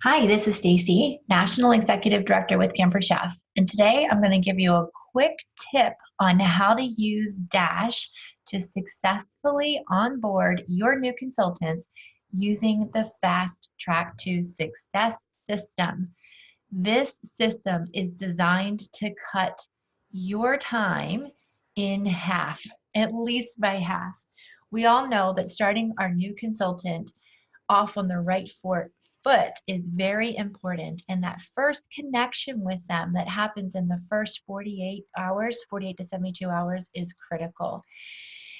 Hi, this is Stacy, National Executive Director with Pampered Chef. And today I'm going to give you a quick tip on how to use Dash to successfully onboard your new consultants using the Fast Track to Success system. This system is designed to cut your time in half, at least by half. We all know that starting our new consultant off on the right foot is very important. And that first connection with them that happens in the first 48 hours, 48 to 72 hours is critical.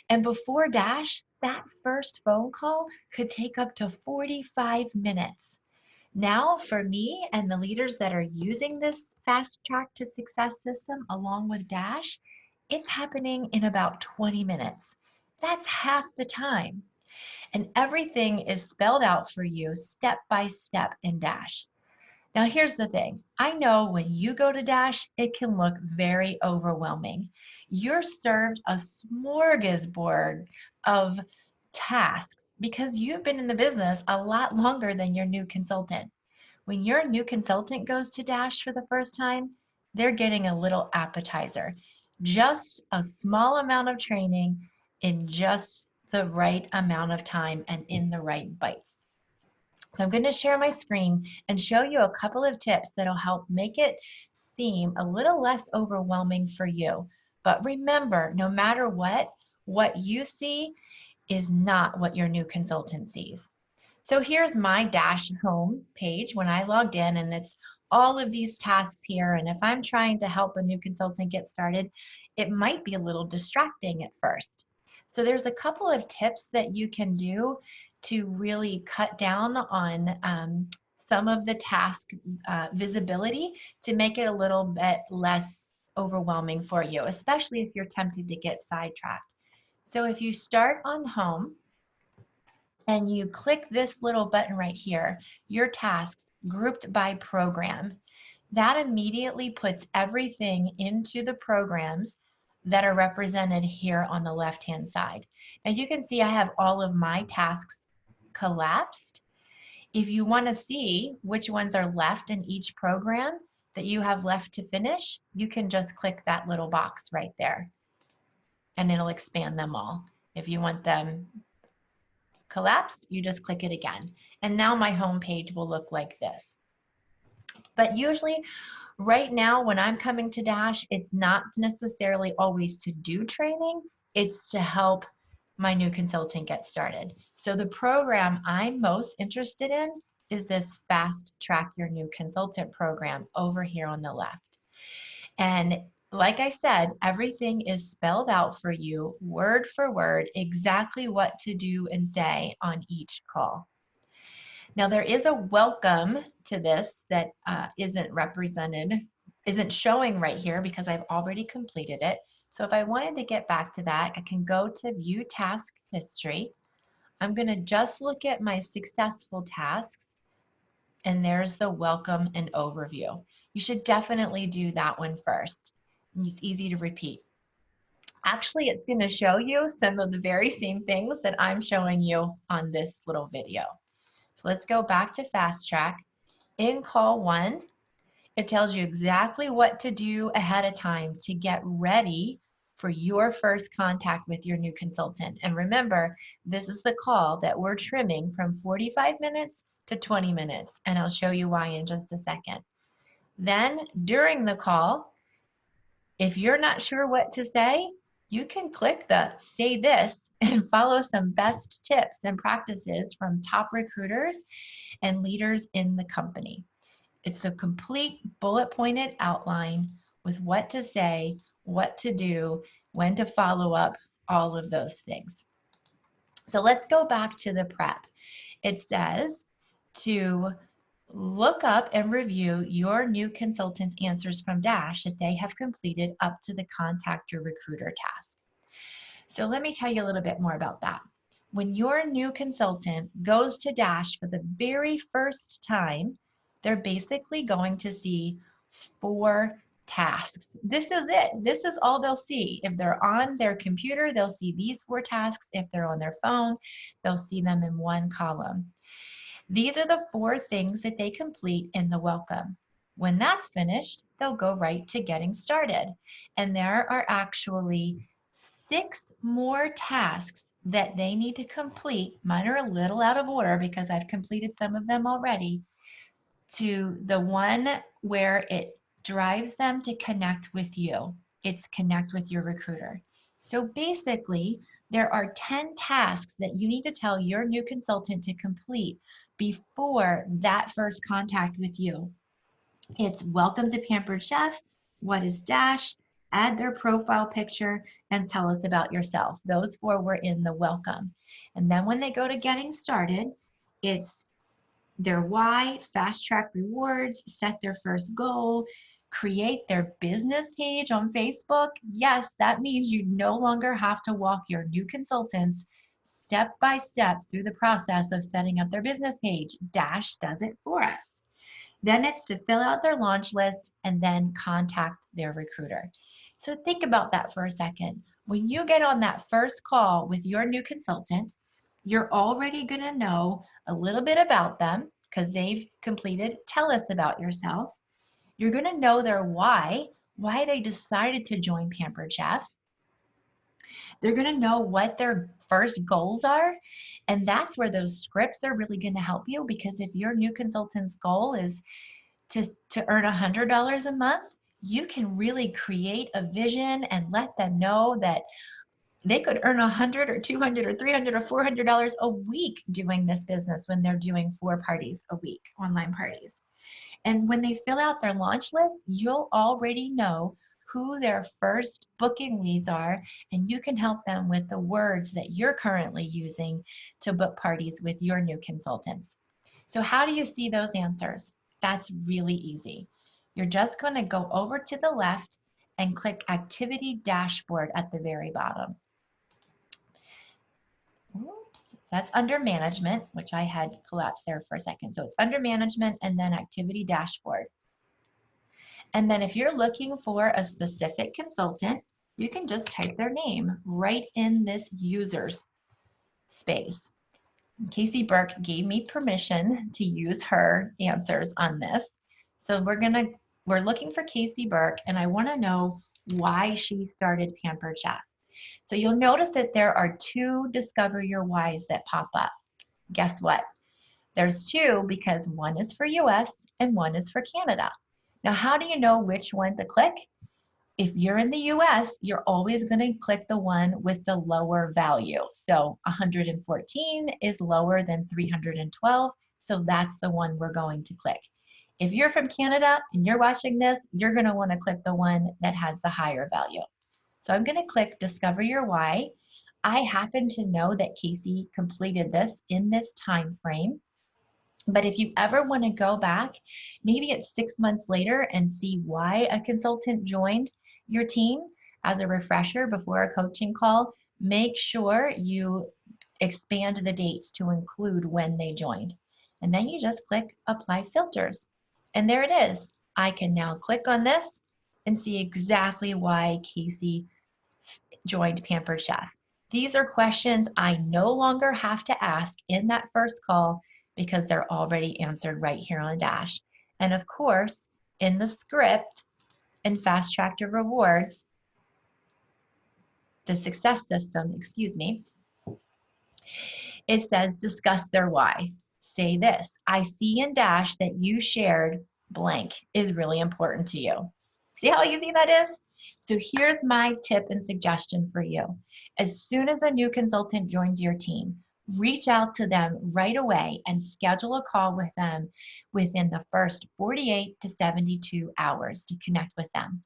And before Dash, that first phone call could take up to 45 minutes. Now, for me and the leaders that are using this fast track to success system along with Dash, it's happening in about 20 minutes. That's half the time. And everything is spelled out for you step by step in Dash. Now, here's the thing. I know when you go to Dash, it can look very overwhelming. You're served a smorgasbord of tasks because you've been in the business a lot longer than your new consultant. When your new consultant goes to Dash for the first time, they're getting a little appetizer, just a small amount of training in just the right amount of time and in the right bites. So I'm going to share my screen and show you a couple of tips that'll help make it seem a little less overwhelming for you. But remember, no matter what you see is not what your new consultant sees. So here's my Dash home page when I logged in, and it's all of these tasks here. And if I'm trying to help a new consultant get started, it might be a little distracting at first. So there's a couple of tips that you can do to really cut down on some of the task visibility to make it a little bit less overwhelming for you, especially if you're tempted to get sidetracked. So if you start on home, and you click this little button right here, your tasks grouped by program. That immediately puts everything into the programs that are represented here on the left-hand side. Now you can see I have all of my tasks collapsed. If you want to see which ones are left in each program that you have left to finish, you can just click that little box right there and it'll expand them all. If you want them collapsed, you just click it again. And now my home page will look like this. But usually right now when I'm coming to Dash, it's not necessarily always to do training, it's to help my new consultant get started. So the program I'm most interested in is this Fast Track Your New Consultant program over here on the left. And like I said, everything is spelled out for you word for word, exactly what to do and say on each call. Now there is a welcome to this that isn't showing right here because I've already completed it. So if I wanted to get back to that, I can go to View Task History. I'm going to just look at my successful tasks, and there's the welcome and overview. You should definitely do that one first. It's easy to repeat. Actually, it's going to show you some of the very same things that I'm showing you on this little video. So let's go back to Fast Track. In call 1, it tells you exactly what to do ahead of time to get ready for your first contact with your new consultant. And remember, this is the call that we're trimming from 45 minutes to 20 minutes, and I'll show you why in just a second. Then during the call, if you're not sure what to say, you can click the say this and follow some best tips and practices from top recruiters and leaders in the company. It's a complete bullet pointed outline with what to say, what to do, when to follow up, all of those things. So let's go back to the prep. It says to look up and review your new consultant's answers from Dash that they have completed up to the contact your recruiter task. So let me tell you a little bit more about that. When your new consultant goes to Dash for the very first time, they're basically going to see 4 tasks. This is it. This is all they'll see. If they're on their computer, they'll see these 4 tasks. If they're on their phone, they'll see them in one column. These are the 4 things that they complete in the welcome. When that's finished, they'll go right to getting started. And there are actually 6 more tasks that they need to complete. Mine are a little out of order because I've completed some of them already, to the one where it drives them to connect with you. It's connect with your recruiter. So basically, there are 10 tasks that you need to tell your new consultant to complete before that first contact with you. It's welcome to Pampered Chef, what is Dash, add their profile picture, and tell us about yourself. Those 4 were in the welcome. And then when they go to getting started, it's their why, fast track rewards, set their first goal, create their business page on Facebook. Yes, that means you no longer have to walk your new consultants step by step through the process of setting up their business page. Dash does it for us. Then it's to fill out their launch list and then contact their recruiter. So think about that for a second. When you get on that first call with your new consultant, you're already going to know a little bit about them because they've completed tell us about yourself. You're going to know their why they decided to join Pampered Chef. They're going to know what their first goals are. And that's where those scripts are really going to help you, because if your new consultant's goal is to earn $100 a month, you can really create a vision and let them know that they could earn $100 or $200 or $300 or $400 a week doing this business when they're doing 4 parties a week, online parties. And when they fill out their launch list, you'll already know who their first booking leads are, and you can help them with the words that you're currently using to book parties with your new consultants. So how do you see those answers? That's really easy. You're just going to go over to the left and click Activity Dashboard at the very bottom. Oops, that's under Management, which I had collapsed there for a second. So it's under Management and then Activity Dashboard. And then if you're looking for a specific consultant, you can just type their name right in this users space. Casey Burke gave me permission to use her answers on this. So we're looking for Casey Burke, and I want to know why she started Pampered Chef. So you'll notice that there are 2 discover your whys that pop up. Guess what? There's 2 because one is for US and one is for Canada. Now, how do you know which one to click? If you're in the US, you're always going to click the one with the lower value. So 114 is lower than 312, so that's the one we're going to click. If you're from Canada and you're watching this, you're going to want to click the one that has the higher value. So I'm going to click Discover Your Why. I happen to know that Casey completed this in this time frame. But if you ever want to go back, maybe it's 6 months later and see why a consultant joined your team as a refresher before a coaching call, make sure you expand the dates to include when they joined. And then you just click Apply Filters. And there it is. I can now click on this and see exactly why Casey joined Pampered Chef. These are questions I no longer have to ask in that first call because they're already answered right here on Dash. And of course, in the script in Fast Track to Rewards, the success system, it says discuss their why. Say this: I see in Dash that you shared blank is really important to you. See how easy that is? So here's my tip and suggestion for you. As soon as a new consultant joins your team, reach out to them right away and schedule a call with them within the first 48 to 72 hours to connect with them.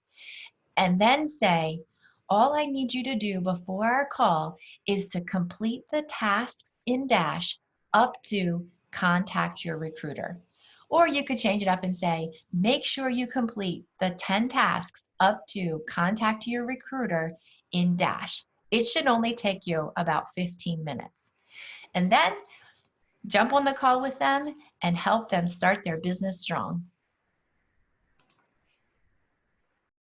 And then say, all I need you to do before our call is to complete the tasks in Dash up to contact your recruiter. Or you could change it up and say, make sure you complete the 10 tasks up to contact your recruiter in Dash. It should only take you about 15 minutes. And then jump on the call with them and help them start their business strong.